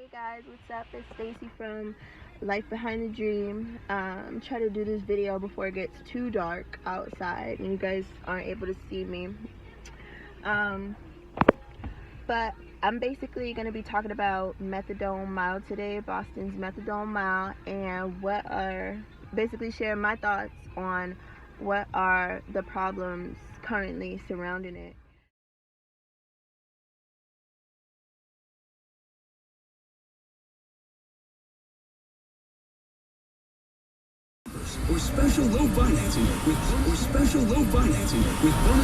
Hey guys, what's up? It's Stacy from Life Behind the Dream. Try to do this video before it gets too dark outside and you guys aren't able to see me. Um, but I'm basically going to be talking about Methadone Mile today, Boston's Methadone Mile, and basically share my thoughts on what are the problems currently surrounding it. Or special low financing with bonus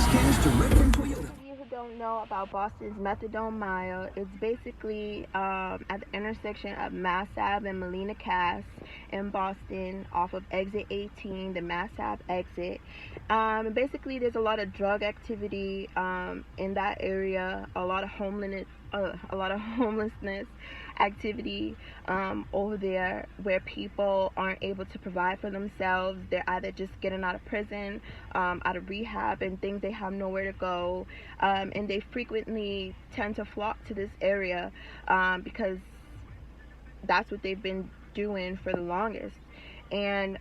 cash direct from Toyota. For those of you who don't know about Boston's Methadone Mile, it's basically at the intersection of Mass Ave and Melina Cass in Boston, off of exit 18, the Mass Ave exit. Basically, there's a lot of drug activity in that area, a lot of homelessness activity over there, where people aren't able to provide for themselves. They're either just getting out of prison, out of rehab and things. They have nowhere to go, and they frequently tend to flock to this area because that's what they've been doing for the longest. And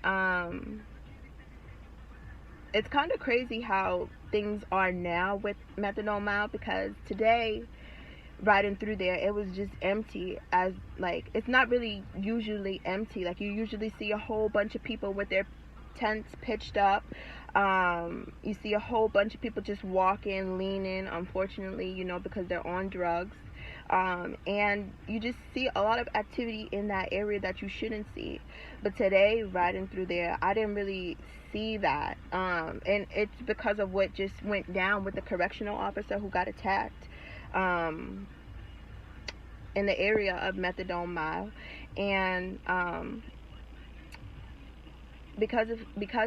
it's kind of crazy how things are now with Methadone Mile, because today riding through there, it was just empty. As like, it's not really usually empty. Like, you usually see a whole bunch of people with their tents pitched up. You see a whole bunch of people just walking, leaning, unfortunately, because they're on drugs. And you just see a lot of activity in that area that you shouldn't see. But today, riding through there, I didn't really see that. And it's because of what just went down with the correctional officer who got attacked in the area of Methadone Mile. And because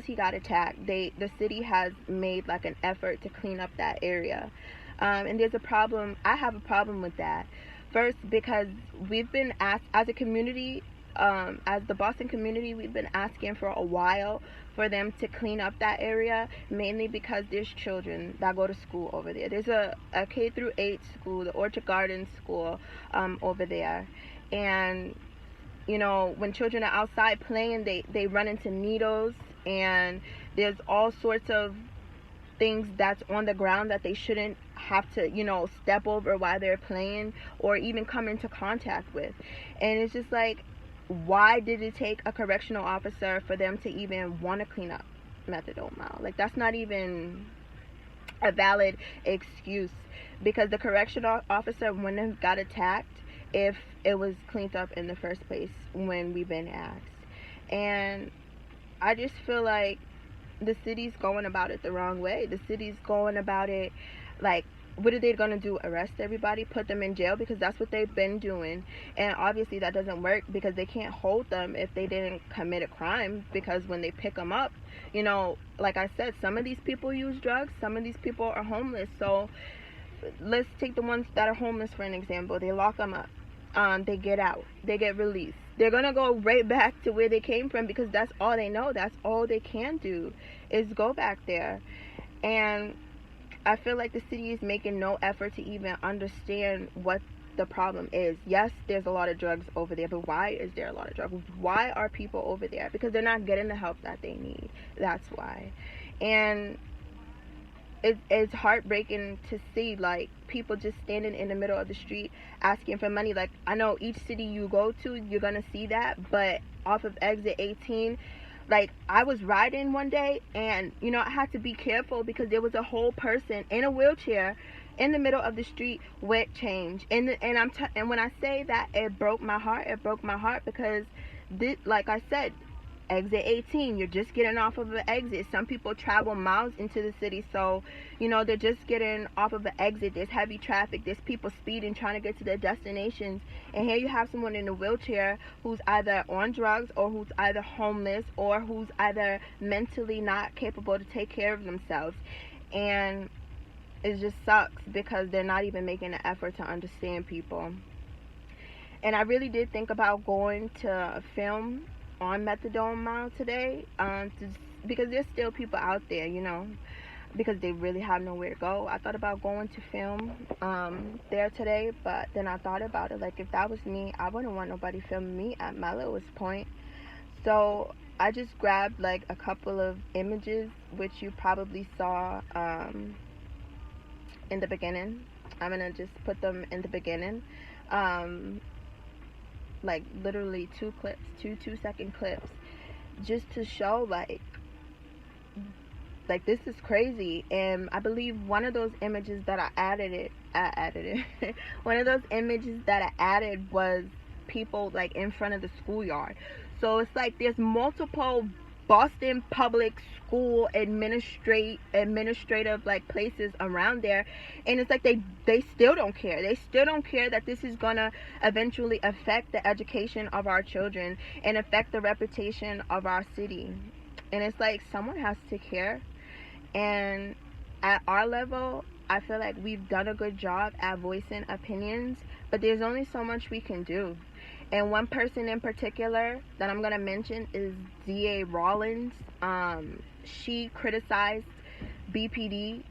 he got attacked, the city has made like an effort to clean up that area. And there's a problem. I have a problem with that. First, because we've been asked as a community, as the Boston community, we've been asking for a while for them to clean up that area, mainly because there's children that go to school over there. There's a K through 8 school, the Orchard Gardens school, over there. And when children are outside playing, they run into needles, and there's all sorts of things that's on the ground that they shouldn't have to step over while they're playing or even come into contact with. And it's just like, why did it take a correctional officer for them to even want to clean up Methadone Mile? Like, that's not even a valid excuse, because the correctional officer wouldn't have got attacked if it was cleaned up in the first place when we've been asked. And I just feel like the city's going about it the wrong way. The city's going about it like, what are they going to do? Arrest everybody? Put them in jail? Because that's what they've been doing. And obviously that doesn't work, because they can't hold them if they didn't commit a crime. Because when they pick them up, like I said, some of these people use drugs, some of these people are homeless. So let's take the ones that are homeless for an example. They lock them up. They get out. They get released. They're going to go right back to where they came from, because that's all they know. That's all they can do, is go back there. And I feel like the city is making no effort to even understand what the problem is. Yes, there's a lot of drugs over there, but why is there a lot of drugs? Why are people over there? Because they're not getting the help that they need. That's why. And it's heartbreaking to see, like, people just standing in the middle of the street asking for money. Like, I know each city you go to, you're gonna see that, but off of exit 18, like, I was riding one day, and I had to be careful because there was a whole person in a wheelchair in the middle of the street with change. And when I say that, it broke my heart. It broke my heart because like I said, exit 18, you're just getting off of an exit. Some people travel miles into the city, so they're just getting off of an exit. There's heavy traffic, there's people speeding trying to get to their destinations, and here you have someone in a wheelchair who's either on drugs, or who's either homeless, or who's either mentally not capable to take care of themselves. And it just sucks because they're not even making an effort to understand people. And I really did think about going to film on Methadone Mile today, because there's still people out there, because they really have nowhere to go. I thought about going to film there today, but then I thought about it. Like, if that was me, I wouldn't want nobody filming me at my lowest point. So I just grabbed like a couple of images, which you probably saw in the beginning. I'm gonna just put them in the beginning. Like literally 2 clips, two-second clips, just to show like this is crazy. And I believe one of those images that I added one of those images that I added was people like in front of the schoolyard. So it's like there's multiple Boston public school administrative like places around there, and it's like they still don't care. They still don't care that this is gonna eventually affect the education of our children and affect the reputation of our city. And it's like someone has to care. And at our level, I feel like we've done a good job at voicing opinions, but there's only so much we can do. And one person in particular that I'm going to mention is D.A. Rawlins. She criticized BPD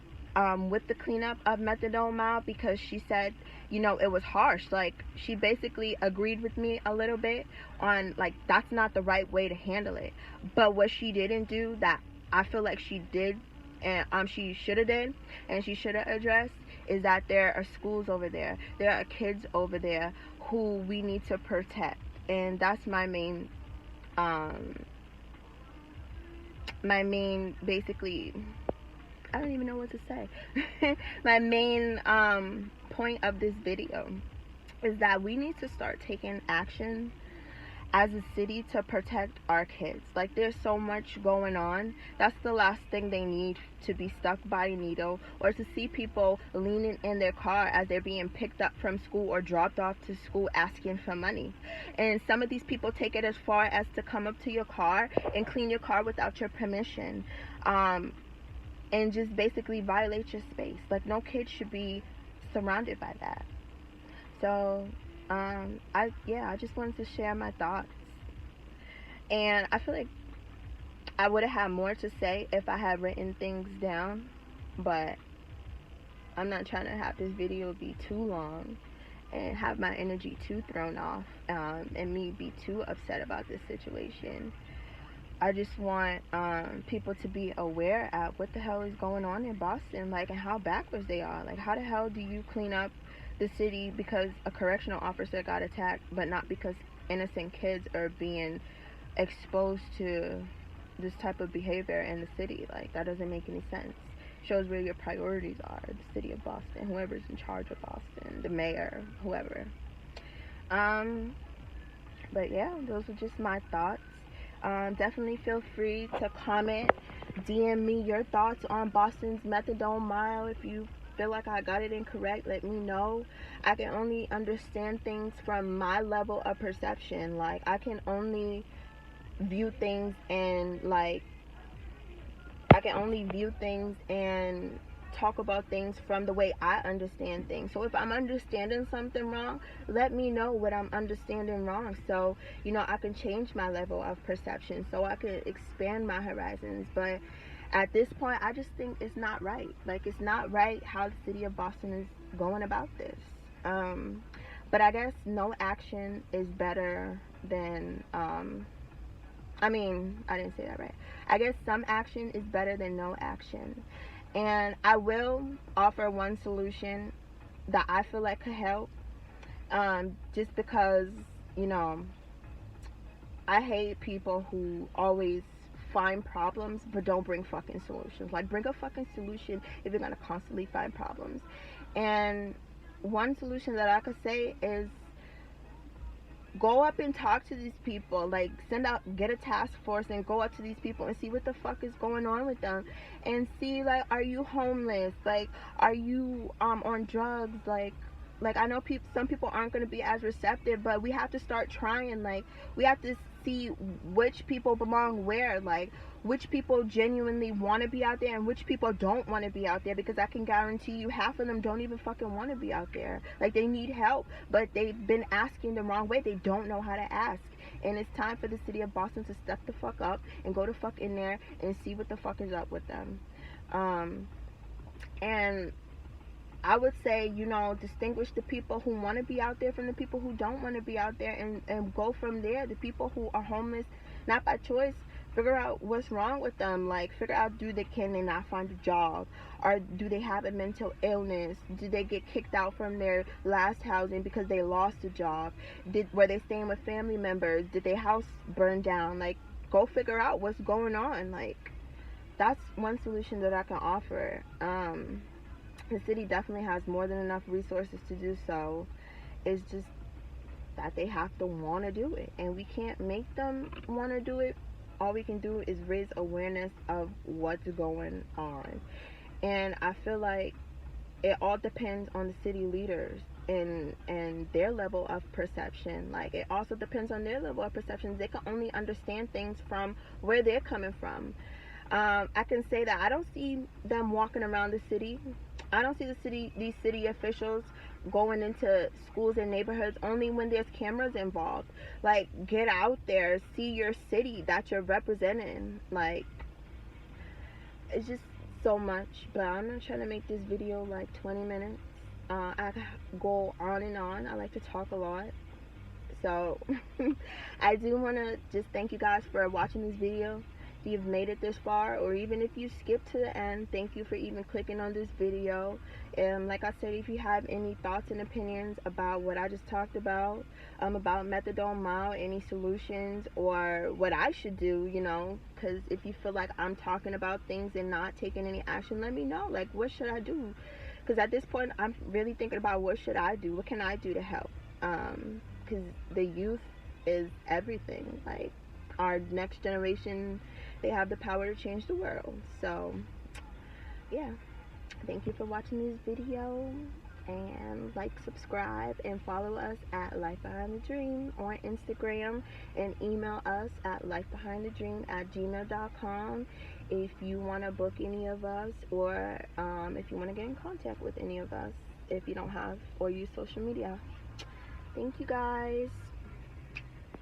with the cleanup of Methadone Mile because she said, it was harsh. Like, she basically agreed with me a little bit on, like, that's not the right way to handle it. But what she didn't do that I feel like she did, and she should have did, and she should have addressed, is that there are schools over there. There are kids over there who we need to protect. And that's my main basically, I don't even know what to say. My main point of this video is that we need to start taking action as a city to protect our kids. Like, there's so much going on. That's the last thing they need, to be stuck by a needle or to see people leaning in their car as they're being picked up from school or dropped off to school asking for money. And some of these people take it as far as to come up to your car and clean your car without your permission, and just basically violate your space. Like, no kid should be surrounded by that. So I just wanted to share my thoughts. And I feel like I would have had more to say if I had written things down, but I'm not trying to have this video be too long and have my energy too thrown off, and me be too upset about this situation. I just want people to be aware at what the hell is going on in Boston, like, and how backwards they are. Like, how the hell do you clean up the city because a correctional officer got attacked, but not because innocent kids are being exposed to this type of behavior in the city? Like, that doesn't make any sense. Shows where your priorities are. The city of Boston, whoever's in charge of Boston, the mayor, whoever. But yeah, those are just my thoughts. Definitely feel free to comment, DM me your thoughts on Boston's Methadone Mile. If you feel like I got it incorrect, let me know. I can only understand things from my level of perception. Like, I can only view things and talk about things from the way I understand things. So if I'm understanding something wrong, let me know what I'm understanding wrong, so I can change my level of perception, so I can expand my horizons. But at this point, I just think it's not right. Like, it's not right how the city of Boston is going about this. But I guess no action is better than I didn't say that right. I guess some action is better than no action. And I will offer one solution that I feel like could help. Just because, I hate people who always find problems but don't bring fucking solutions. Like, bring a fucking solution if you're gonna constantly find problems. And one solution that I could say is go up and talk to these people. Like, get a task force and go up to these people and see what the fuck is going on with them, and see, like, are you homeless? Like, are you on drugs? Like I know some people aren't going to be as receptive, but we have to start trying. Like, we have to see which people belong where, like which people genuinely want to be out there and which people don't want to be out there, because I can guarantee you half of them don't even fucking want to be out there. Like, they need help, but they've been asking the wrong way. They don't know how to ask. And it's time for the city of Boston to step the fuck up and go the fuck in there and see what the fuck is up with them. And I would say, you know, distinguish the people who want to be out there from the people who don't want to be out there, and go from there. The people who are homeless, not by choice, figure out what's wrong with them. Like, figure out, can they not find a job? Or do they have a mental illness? Did they get kicked out from their last housing because they lost a job? Were they staying with family members? Did their house burn down? Like, go figure out what's going on. Like, that's one solution that I can offer. The city definitely has more than enough resources to do so. It's just that they have to want to do it, and we can't make them want to do it. All we can do is raise awareness of what's going on. And I feel like it all depends on the city leaders and their level of perception. Like, it also depends on their level of perception. They can only understand things from where they're coming from. I can say that I don't see them walking around the city. I don't see these city officials going into schools and neighborhoods only when there's cameras involved. Like, get out there, see your city that you're representing. Like, it's just so much. But I'm not trying to make this video like 20 minutes. I go on and on. I like to talk a lot. So I do want to just thank you guys for watching this video. If you've made it this far, or even if you skipped to the end, thank you for even clicking on this video. And like I said, if you have any thoughts and opinions about what I just talked about methadone mild, any solutions, or what I should do, you know, because if you feel like I'm talking about things and not taking any action, let me know. Like, what should I do? Because at this point, I'm really thinking about what should I do? What can I do to help? Because the youth is everything. Like, our next generation, they have the power to change the world. So yeah, thank you for watching this video, and like, subscribe, and follow us at Life Behind the Dream on Instagram, and email us at lifebehindthedream@gmail.com if you want to book any of us, or if you want to get in contact with any of us if you don't have or use social media. Thank you guys.